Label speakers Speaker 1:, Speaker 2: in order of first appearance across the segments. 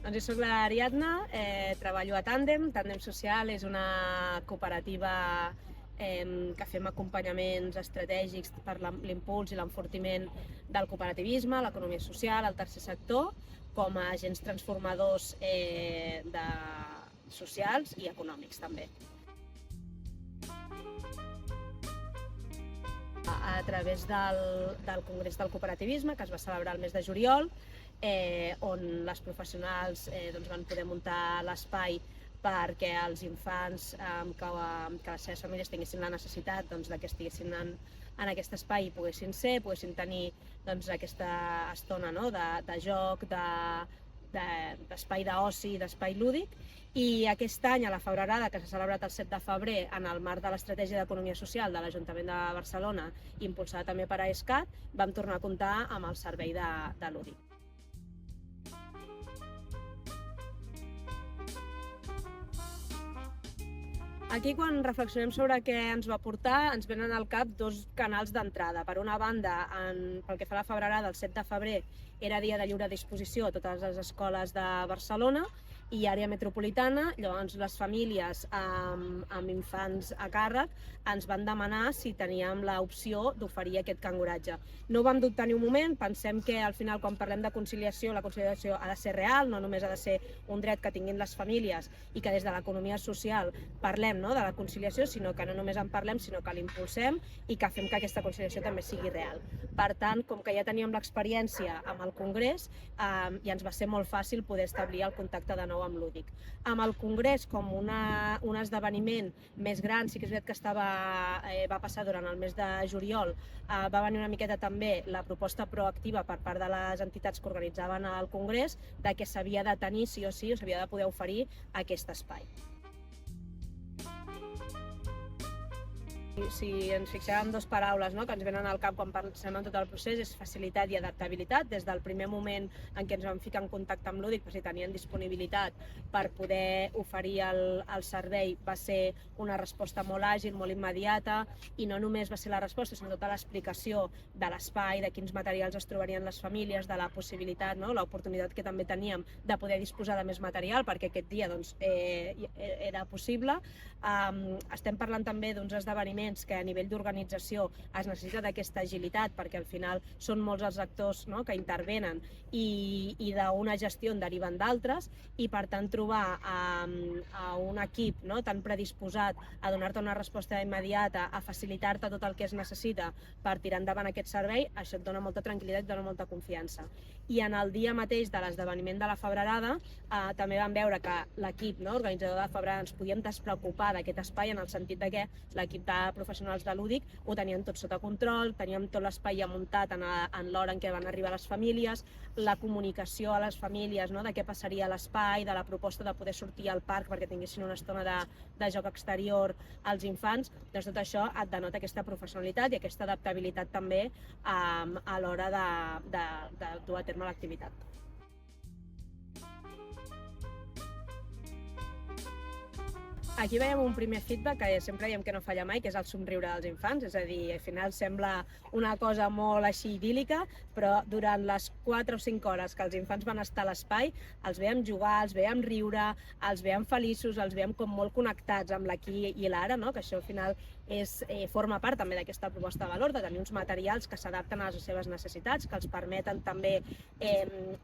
Speaker 1: Doncs jo soc l'Ariadna, treballo a Tàndem. Tàndem Social és una cooperativa que fem acompanyaments estratègics per l'impuls i l'enfortiment del cooperativisme, l'economia social, el tercer sector, com a agents transformadors socials i econòmics també. A través del Congrés del Cooperativisme, que es va celebrar el mes de juliol, on les professionals van poder muntar l'espai perquè els infants que les seves famílies tinguessin la necessitat que estiguessin en aquest espai i poguessin tenir aquesta estona de joc, d'espai d'oci, d'espai lúdic. I aquest any, a la Febrerada, que s'ha celebrat el 7 de febrer en el marc de l'Estratègia d'Economia Social de l'Ajuntament de Barcelona, impulsada també per AESCAT, vam tornar a comptar amb el servei de lúdic. Aquí, quan reflexionem sobre què ens va portar, ens venen al cap dos canals d'entrada. Per una banda, pel que fa a la Febrerada, el 7 de febrer era dia de lliure disposició a totes les escoles de Barcelona i àrea metropolitana. Llavors, les famílies amb infants a càrrec ens van demanar si teníem l'opció d'oferir aquest canguratge. No ho vam dubtar ni un moment. Pensem que al final, quan parlem de conciliació, la conciliació ha de ser real, no només ha de ser un dret que tinguin les famílies i que des de l'economia social parlem de la conciliació, sinó que no només en parlem, sinó que l'impulsem i que fem que aquesta conciliació també sigui real. Per tant, com que ja teníem l'experiència amb el Congrés, ja ens va ser molt fàcil poder establir el contacte de nou amb Lúdic. Amb el Congrés, com un esdeveniment més gran, sí que és veritat que va passar durant el mes de juliol, va venir una miqueta també la proposta proactiva per part de les entitats que organitzaven el Congrés de que s'havia de tenir sí o sí, o s'havia de poder oferir aquest espai. Si ens fixem en dues paraules que ens venen al cap quan pensem en tot el procés, és facilitat i adaptabilitat. Des del primer moment en què ens vam ficar en contacte amb Lúdic, si tenien disponibilitat per poder oferir el servei, va ser una resposta molt àgil, molt immediata, i no només va ser la resposta, sinó tota l'explicació de l'espai, de quins materials es trobarien les famílies, de la possibilitat, l'oportunitat que també teníem de poder disposar de més material, perquè aquest dia era possible. Estem parlant també d'uns esdeveniments que a nivell d'organització es necessita d'aquesta agilitat, perquè al final són molts els actors que intervenen i d'una gestió en deriven d'altres, i per tant trobar un equip tan predisposat a donar-te una resposta immediata, a facilitar-te tot el que es necessita per tirar endavant aquest servei, això et dona molta tranquil·litat i et dona molta confiança. I en el dia mateix de l'esdeveniment de la Febrerada també vam veure que l'equip organitzador de la Febrerada ens podíem despreocupar d'aquest espai, en el sentit que l'equip de professionals de Lúdic ho tenien tot sota control, teníem tot l'espai ja muntat en l'hora en què van arribar les famílies, la comunicació a les famílies de què passaria a l'espai, de la proposta de poder sortir al parc perquè tinguessin una estona de joc exterior als infants. Doncs tot això et denota aquesta professionalitat i aquesta adaptabilitat també a l'hora de dur a terme l'activitat. Aquí veiem un primer feedback que sempre diem que no falla mai, que és el somriure dels infants. És a dir, al final sembla una cosa molt així idíl·lica, però durant les 4 o 5 hores que els infants van estar a l'espai, els veiem jugar, els veiem riure, els veiem feliços, els veiem com molt connectats amb l'aquí i l'ara, que això al final forma part també d'aquesta proposta de valor, de tenir uns materials que s'adapten a les seves necessitats, que els permeten també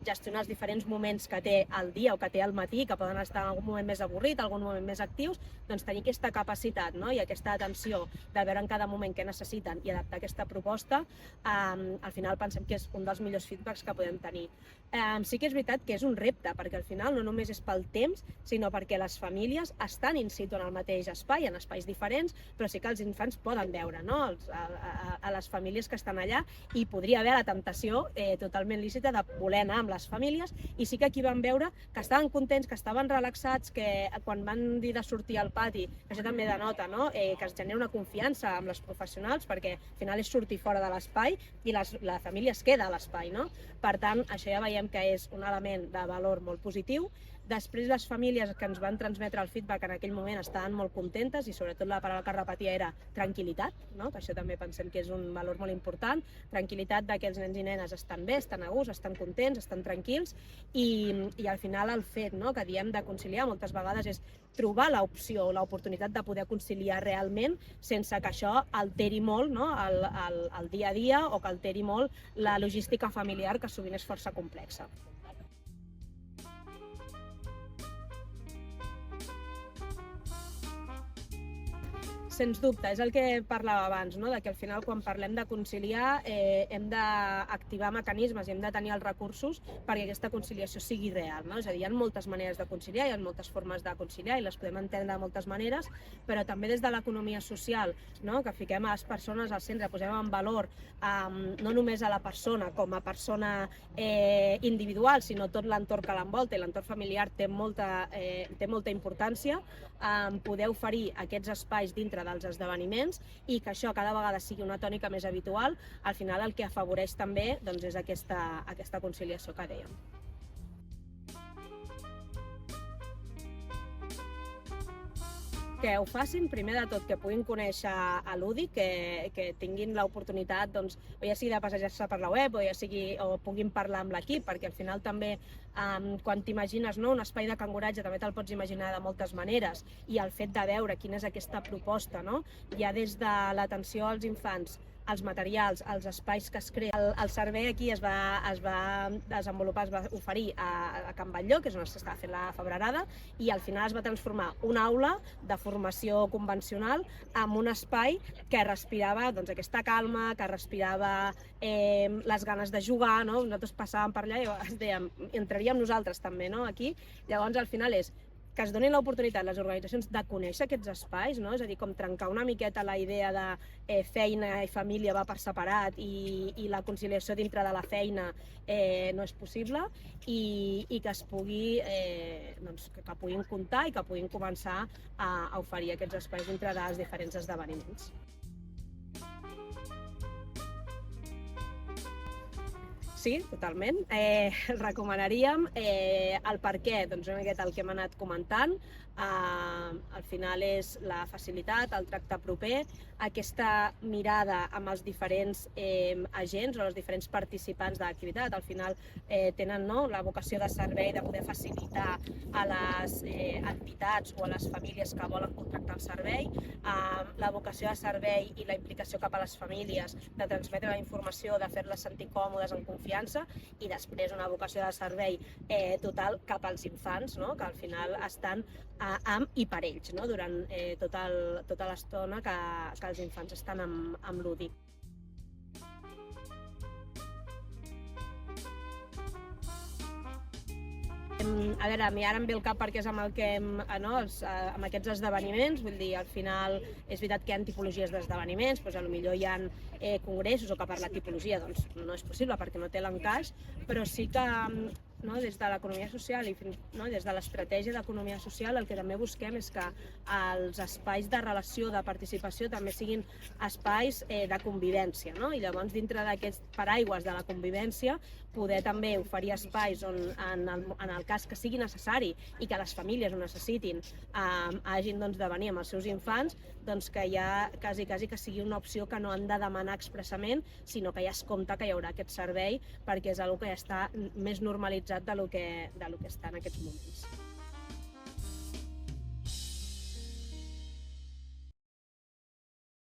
Speaker 1: gestionar els diferents moments que té el dia o que té al matí, que poden estar en algun moment més avorrit, algun moment més actius, doncs tenir aquesta capacitat i aquesta atenció de veure en cada moment què necessiten i adaptar aquesta proposta, al final pensem que és un dels millors feedbacks que podem tenir. Sí que és veritat que és un repte, perquè al final no només és pel temps, sinó perquè les famílies estan in situ en el mateix espai, en espais diferents, però sí que els infants poden veure a les famílies que estan allà, i podria haver la temptació totalment lícita de voler anar amb les famílies, i sí que aquí vam veure que estaven contents, que estaven relaxats, que quan van dir de sortir al pati, això també denota que es genera una confiança amb les professionals, perquè al final és sortir fora de l'espai i la família es queda a l'espai. Per tant, això ja veiem que és un element de valor molt positiu. Després les famílies que ens van transmetre el feedback en aquell moment estaven molt contentes i sobretot la paraula que repetia era tranquil·litat, no? Que això també pensem que és un valor molt important, tranquil·litat de que els nens i nenes estan bé, estan a gust, estan contents, estan tranquils i al final el fet, no? Que diem de conciliar moltes vegades és trobar l'opció, l'oportunitat de poder conciliar realment sense que això alteri molt, no? el dia a dia o que alteri molt la logística familiar que sovint és força complexa. Sens dubte, és el que parlava abans, no? De que al final quan parlem de conciliar hem d'activar mecanismes i hem de tenir els recursos perquè aquesta conciliació sigui real, no? És a dir, hi ha moltes maneres de conciliar, hi ha moltes formes de conciliar i les podem entendre de moltes maneres, però també des de l'economia social, no? Que fiquem a les persones al centre, posem en valor no només a la persona com a persona individual, sinó tot l'entorn que l'envolta i l'entorn familiar té molta importància, poder oferir aquests espais dintre dels esdeveniments i que això cada vegada sigui una tònica més habitual, al final el que afavoreix també doncs, és aquesta conciliació que dèiem. Que ho facin, primer de tot, que puguin conèixer a l'UDI, que tinguin l'oportunitat, doncs, o ja sigui de passejar-se per la web, o ja sigui, o puguin parlar amb l'equip, perquè al final també, quan t'imagines, no, un espai de canguratge, també te'l pots imaginar de moltes maneres, i el fet de veure quina és aquesta proposta, no? Ja des de l'atenció als infants, els materials, els espais que es creen. El servei aquí es va desenvolupar, es va oferir a Can Batlló, que és on s'estava fent la febrerada, i al final es va transformar una aula de formació convencional en un espai que respirava doncs, aquesta calma, que respirava les ganes de jugar, no? Nosaltres passàvem per allà i dèiem, entraríem nosaltres també, no? Aquí. Llavors al final és que es donin l'oportunitat les organitzacions de conèixer aquests espais, no? És a dir, com trencar una miqueta la idea de feina i família va per separat i la conciliació dintre de la feina no és possible i que es pugui, doncs, que puguin comptar i que puguin començar a oferir aquests espais dintre dels diferents esdeveniments. Sí, totalment. Recomanaríem el per què, doncs una miqueta el que hem anat comentant. Al final és la facilitat, el tracte proper, aquesta mirada amb els diferents agents o els diferents participants de l'activitat. Al final tenen la vocació de servei de poder facilitar a les entitats o a les famílies que volen contractar el servei, la vocació de servei i la implicació cap a les famílies, de transmetre la informació, de fer-les sentir còmodes, en confiança, i després una vocació de servei total cap als infants, no? Que al final estan amb i per ells, no? Durant tota l'estona que els infants estan amb l'UDI. A veure, a mi ara em ve el cap perquè és amb el que amb aquests esdeveniments, vull dir, al final és veritat que hi ha tipologies d'esdeveniments, doncs potser hi ha congressos o que per la tipologia doncs, no és possible perquè no té l'encaix, però sí que des de l'economia social i des de l'estratègia d'economia social el que també busquem és que els espais de relació, de participació també siguin espais de convivència, no? I llavors dintre d'aquests paraigües de la convivència poder també oferir espais on en el cas que sigui necessari i que les famílies ho necessitin hagin de venir amb els seus infants, doncs que ja quasi que sigui una opció que no han de demanar expressament, sinó que ja es compta que hi haurà aquest servei perquè és una cosa que ja està més normalitzat de lo que està en aquests moments.